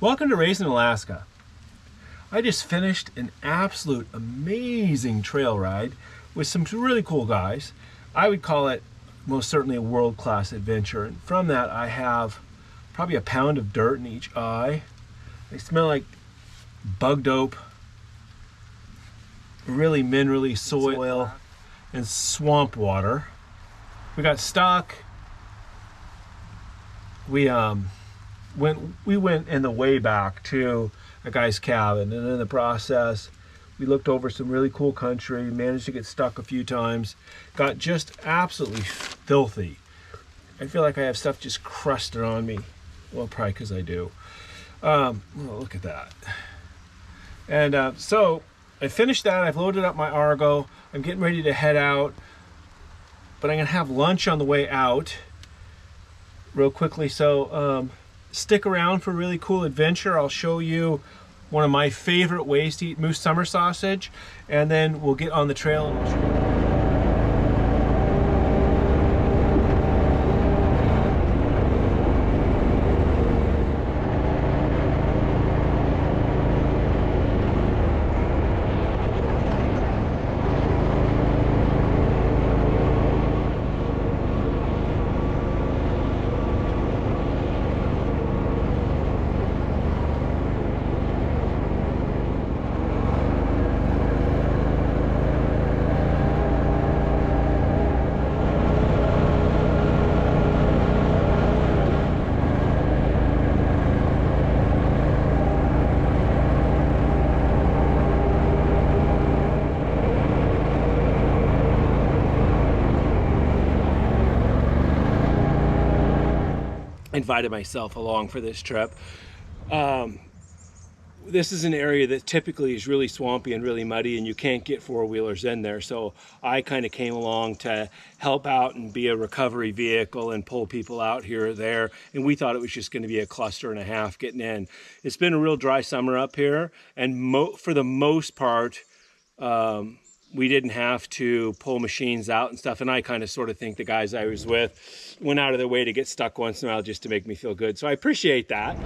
Welcome to Raising Alaska. I just finished an absolute amazing trail ride with some really cool guys. I would call it most certainly a world-class adventure. And from that, I have probably a pound of dirt in each eye. They smell like bug dope, really minerally soil and swamp water. We got stuck. We went in the way back to a guy's cabin, and in the process we looked over some really cool country, managed to get stuck a few times, got just absolutely filthy. I feel like I have stuff just crusted on me. Well, probably because I do. Oh, look at that. And so I finished that. I've loaded up my Argo. I'm getting ready to head out, but I'm gonna have lunch on the way out real quickly. So stick around for a really cool adventure. I'll show you one of my favorite ways to eat moose summer sausage, and then we'll get on the trail and I'll show you. Invited myself along for this trip. This is an area that typically is really swampy and really muddy, and you can't get four-wheelers in there, so I kind of came along to help out and be a recovery vehicle and pull people out here or there, and we thought it was just going to be a cluster and a half getting in. It's been a real dry summer up here, and for the most part we didn't have to pull machines out and stuff, and I kind of sort of think the guys I was with went out of their way to get stuck once in a while just to make me feel good, so I appreciate that.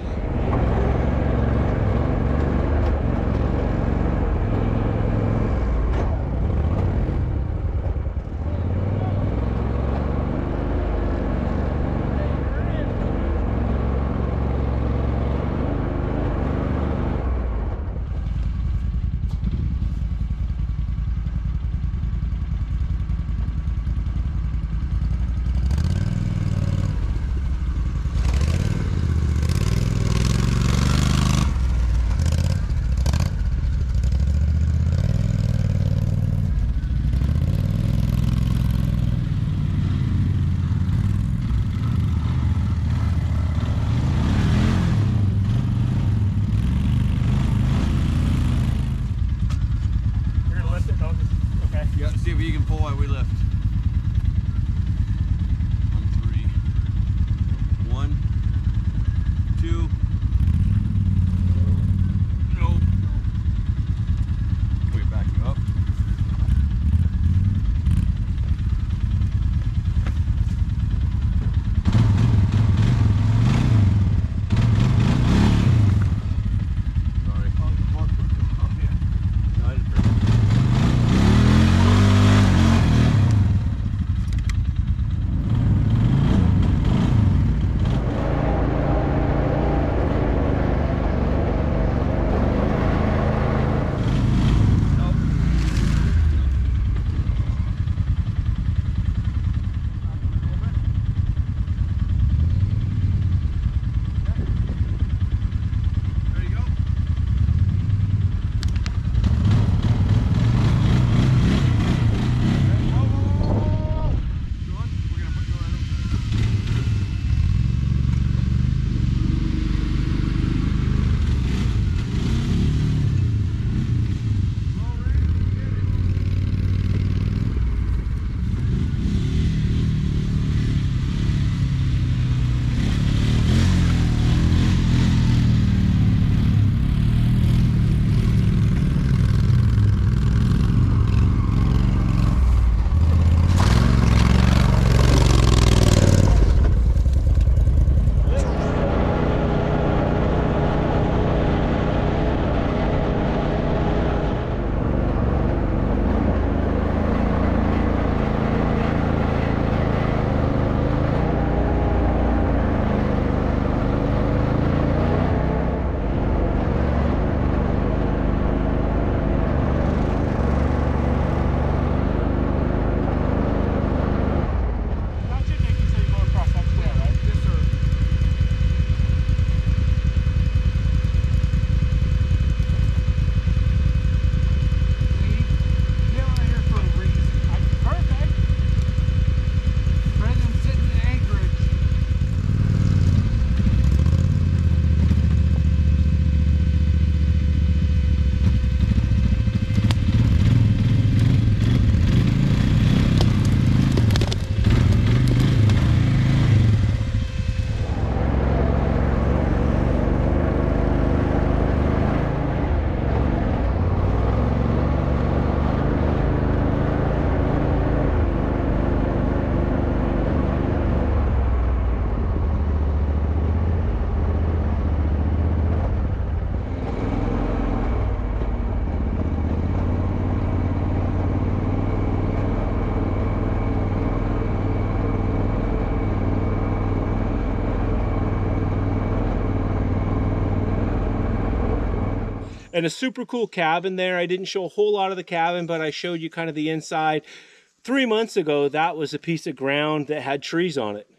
And a super cool cabin there. I didn't show a whole lot of the cabin, but I showed you kind of the inside. 3 months ago, that was a piece of ground that had trees on it.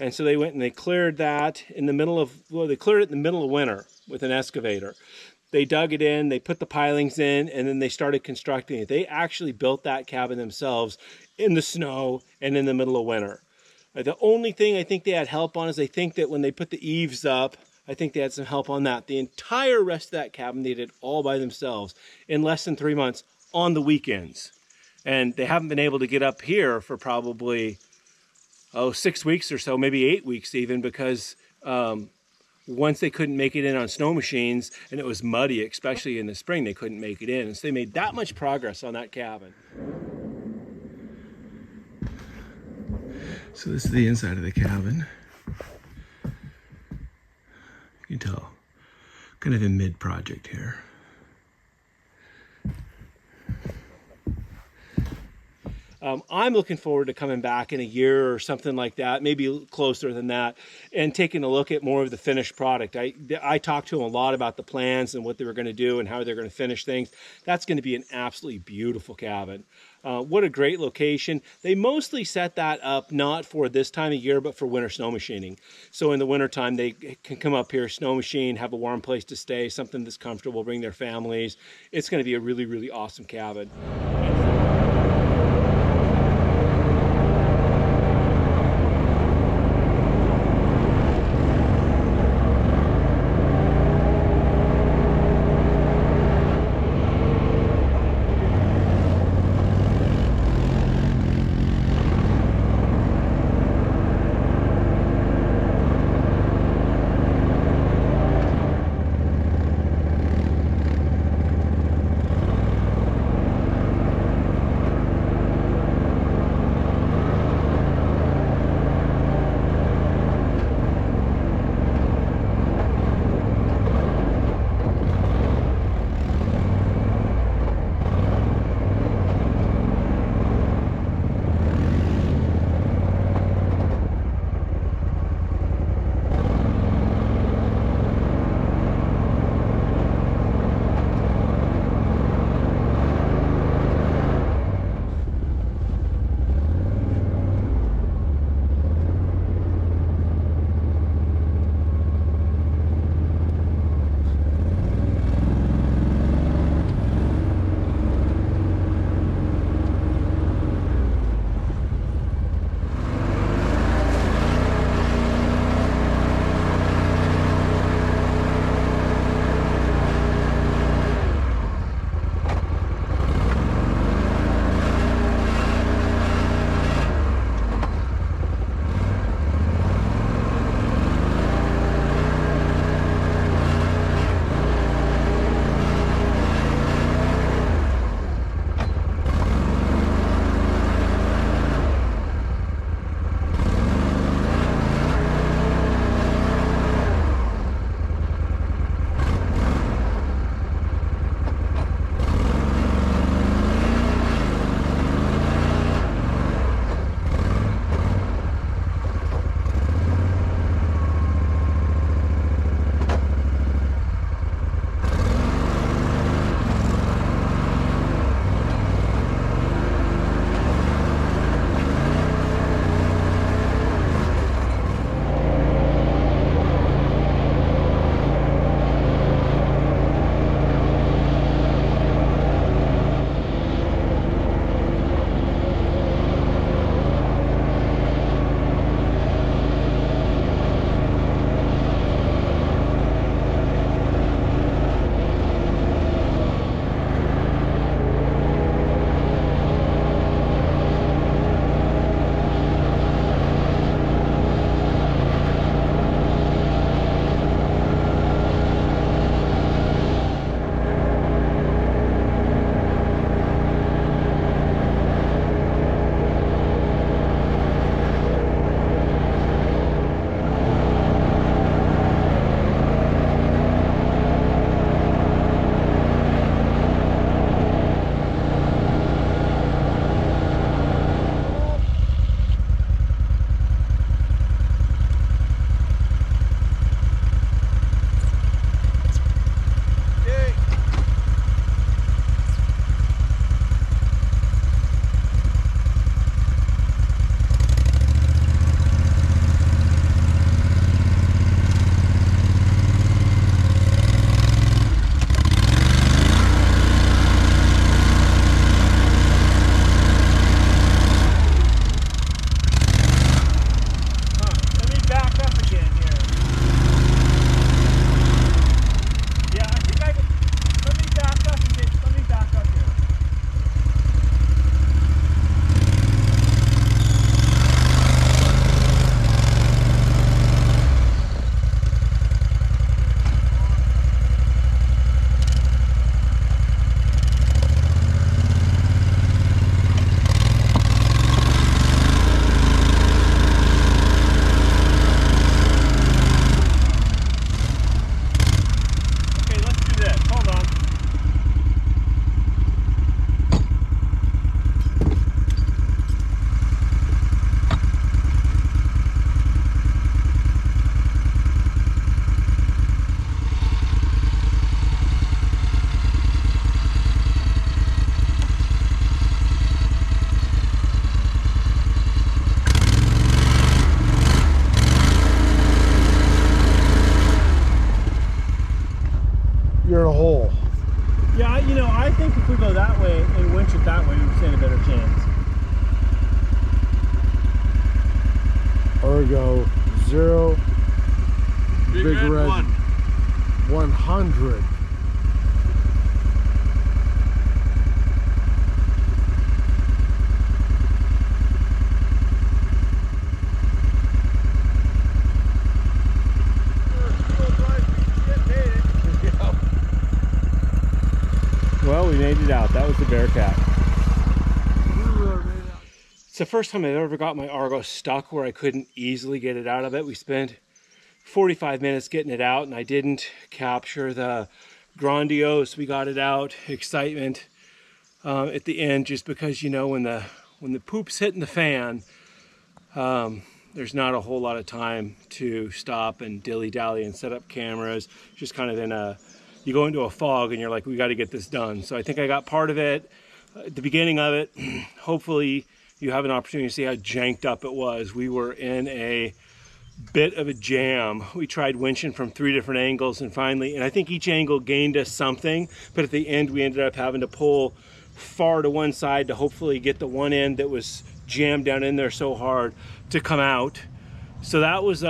And so they went and they cleared that in the middle of, well, they cleared it in the middle of winter with an excavator. They dug it in, they put the pilings in, and then they started constructing it. They actually built that cabin themselves in the snow and in the middle of winter. The only thing I think they had help on is I think that when they put the eaves up, I think they had some help on that. The entire rest of that cabin they did all by themselves in less than 3 months on the weekends. And they haven't been able to get up here for probably, 6 weeks or so, maybe 8 weeks even, because once they couldn't make it in on snow machines and it was muddy, especially in the spring, they couldn't make it in. And so they made that much progress on that cabin. So this is the inside of the cabin. You can tell, kind of in mid-project here. I'm looking forward to coming back in a year or something like that, maybe closer than that, and taking a look at more of the finished product. I talked to them a lot about the plans and what they were going to do and how they're going to finish things. That's going to be an absolutely beautiful cabin. What a great location. They mostly set that up not for this time of year, but for winter snow machining. So in the wintertime, they can come up here, snow machine, have a warm place to stay, something that's comfortable, bring their families. It's going to be a really, really awesome cabin. you're in a hole. Yeah, you know, I think if we go that way and winch it that way, we stand a better chance. Argo 0. Big red 1. 100. Well, we made it out. That was the Bearcat. It's the first time I've ever got my Argo stuck where I couldn't easily get it out of it. We spent 45 minutes getting it out, and I didn't capture the grandiose, we got it out, excitement at the end, just because, you know, when the poop's hitting the fan, there's not a whole lot of time to stop and dilly-dally and set up cameras. Just kind of in a, you go into a fog and you're like, we got to get this done. So I think I got part of it at the beginning of it. Hopefully you have an opportunity to see how janked up it was. We were in a bit of a jam. We tried winching from 3 different angles, and finally, and I think each angle gained us something, but at the end we ended up having to pull far to one side to hopefully get the one end that was jammed down in there so hard to come out. So that was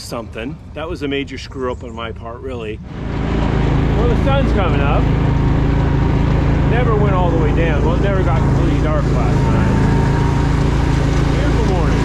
something. That was a major screw up on my part, really. Well, the sun's coming up. Never went all the way down. Well, it never got completely dark last night. Beautiful morning.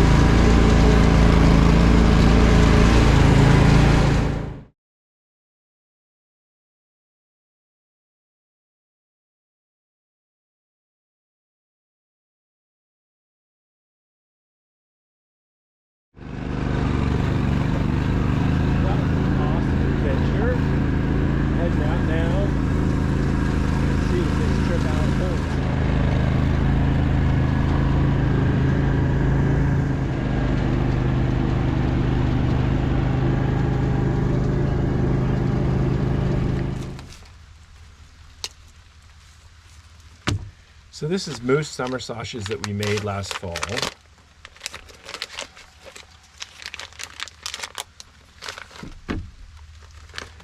So this is moose summer sausages that we made last fall.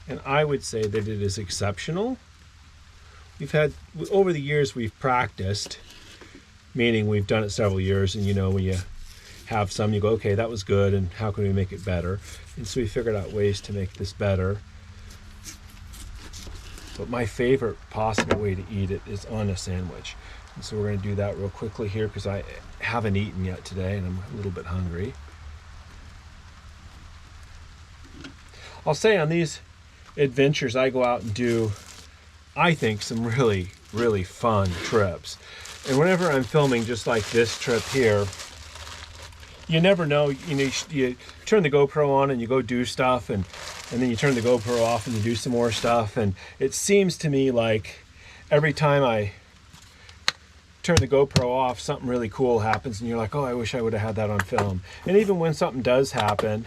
And I would say that it is exceptional. We've had, over the years we've practiced, meaning we've done it several years, and you know, when you have some, you go, okay, that was good, and how can we make it better? And so we figured out ways to make this better. But my favorite possible way to eat it is on a sandwich. And so we're going to do that real quickly here because I haven't eaten yet today and I'm a little bit hungry. I'll say on these adventures I go out and do, I think, some really, really fun trips. And whenever I'm filming just like this trip here, you never know, you know, you turn the GoPro on and you go do stuff, and then you turn the GoPro off and you do some more stuff. And it seems to me like every time I turn the GoPro off, something really cool happens and you're like, oh, I wish I would have had that on film. And even when something does happen,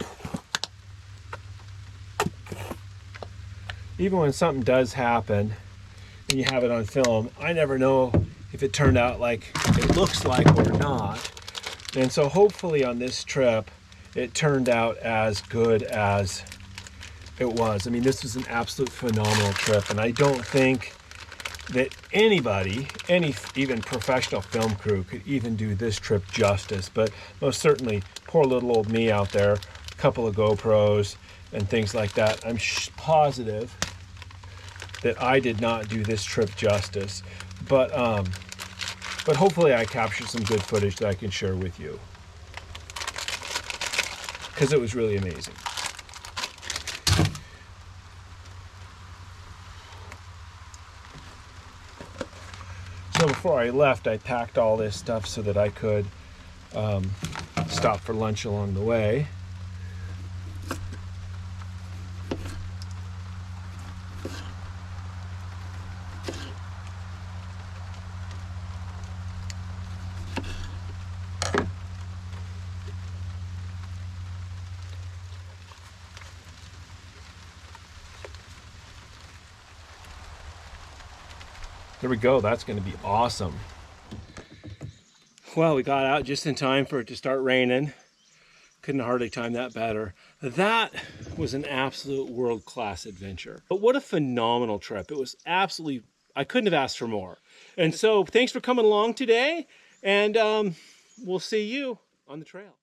and you have it on film, I never know if it turned out like it looks like or not. And so hopefully on this trip, it turned out as good as it was. I mean, this was an absolute phenomenal trip, and I don't think that anybody, any even professional film crew, could even do this trip justice. But most certainly, poor little old me out there, a couple of GoPros and things like that, I'm positive that I did not do this trip justice. But hopefully I captured some good footage that I can share with you, because it was really amazing. So before I left, I packed all this stuff so that I could stop for lunch along the way. There we go. That's going to be awesome. Well, we got out just in time for it to start raining. Couldn't hardly time that better. That was an absolute world-class adventure. But what a phenomenal trip. It was absolutely, I couldn't have asked for more. And so thanks for coming along today, and we'll see you on the trail.